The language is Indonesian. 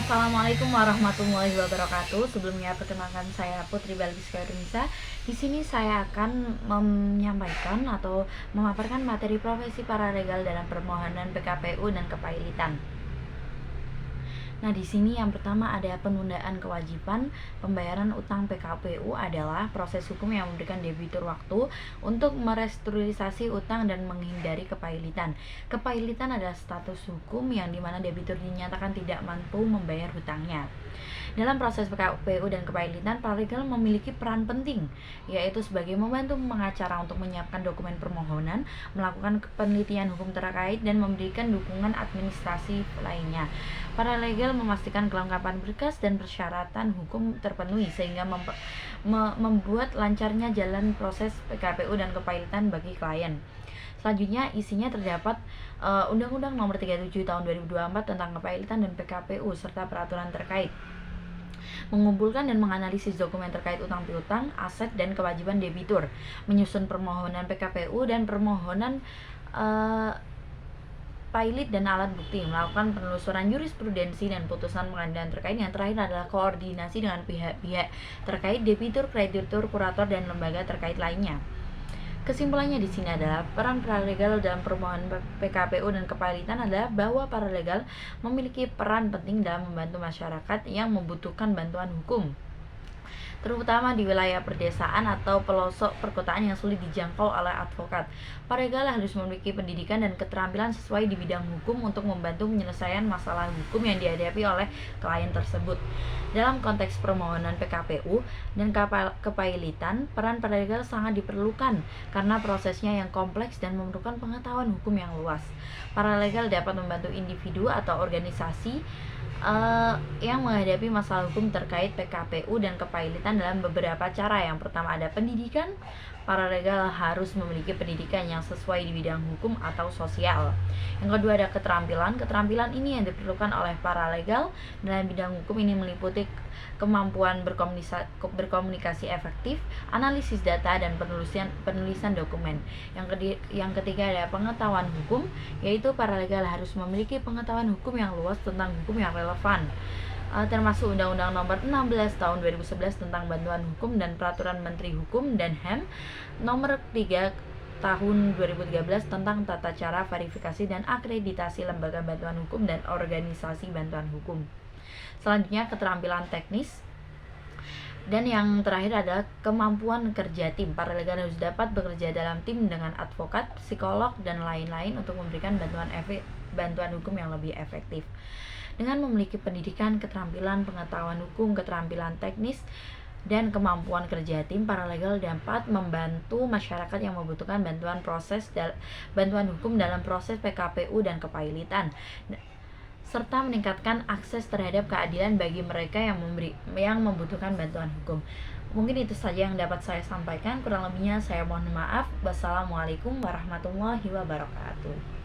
Assalamualaikum warahmatullahi wabarakatuh. Sebelumnya perkenalkan saya Putri Balkis Kairunisa. Di sini saya akan menyampaikan atau memaparkan materi profesi paralegal dalam permohonan PKPU dan kepailitan. Nah, di sini yang pertama ada penundaan kewajiban pembayaran utang PKPU adalah proses hukum yang memberikan debitur waktu untuk merestrukturisasi utang dan menghindari kepailitan. Kepailitan adalah status hukum yang dimana debitur dinyatakan tidak mampu membayar hutangnya. Dalam proses PKPU dan kepailitan, paralegal memiliki peran penting, yaitu sebagai membantu pengacara untuk menyiapkan dokumen permohonan, melakukan penelitian hukum terkait, dan memberikan dukungan administrasi lainnya. Paralegal memastikan kelengkapan berkas dan persyaratan hukum terpenuhi sehingga membuat lancarnya jalan proses PKPU dan kepailitan bagi klien. Selanjutnya isinya terdapat Undang-Undang Nomor 37 Tahun 2024 tentang kepailitan dan PKPU serta peraturan terkait, mengumpulkan dan menganalisis dokumen terkait utang piutang, aset dan kewajiban debitur, menyusun permohonan PKPU dan permohonan pailit dan alat bukti, melakukan penelusuran jurisprudensi dan putusan pengadilan terkait. Yang terakhir adalah koordinasi dengan pihak-pihak terkait, debitur, kreditur, kurator, dan lembaga terkait lainnya. Kesimpulannya di sini adalah peran paralegal dalam permohonan PKPU dan kepailitan adalah bahwa paralegal memiliki peran penting dalam membantu masyarakat yang membutuhkan bantuan hukum, terutama di wilayah pedesaan atau pelosok perkotaan yang sulit dijangkau oleh advokat. Paralegal harus memiliki pendidikan dan keterampilan sesuai di bidang hukum untuk membantu penyelesaian masalah hukum yang dihadapi oleh klien tersebut. Dalam konteks permohonan PKPU dan kepailitan, peran paralegal sangat diperlukan karena prosesnya yang kompleks dan memerlukan pengetahuan hukum yang luas. Paralegal dapat membantu individu atau organisasi yang menghadapi masalah hukum terkait PKPU dan kepailitan dalam beberapa cara. Yang pertama ada pendidikan. Paralegal harus memiliki pendidikan yang sesuai di bidang hukum atau sosial. Yang kedua ada keterampilan. Keterampilan ini yang diperlukan oleh paralegal dalam bidang hukum ini meliputi kemampuan berkomunikasi efektif, analisis data, dan penulisan dokumen. Yang ketiga ada pengetahuan hukum, yaitu paralegal harus memiliki pengetahuan hukum yang luas tentang hukum yang relevan, termasuk Undang-Undang Nomor 16 Tahun 2011 tentang Bantuan Hukum dan Peraturan Menteri Hukum dan HAM Nomor 3 Tahun 2013 tentang tata cara verifikasi dan akreditasi lembaga bantuan hukum dan organisasi bantuan hukum. Selanjutnya keterampilan teknis. Dan yang terakhir adalah kemampuan kerja tim. Paralegal harus dapat bekerja dalam tim dengan advokat, psikolog, dan lain-lain untuk memberikan bantuan hukum yang lebih efektif. Dengan memiliki pendidikan, keterampilan, pengetahuan hukum, keterampilan teknis, dan kemampuan kerja tim, paralegal dapat membantu masyarakat yang membutuhkan bantuan hukum dalam proses PKPU dan kepailitan, serta meningkatkan akses terhadap keadilan bagi mereka yang membutuhkan bantuan hukum. Mungkin itu saja yang dapat saya sampaikan. Kurang lebihnya saya mohon maaf. Wassalamualaikum warahmatullahi wabarakatuh.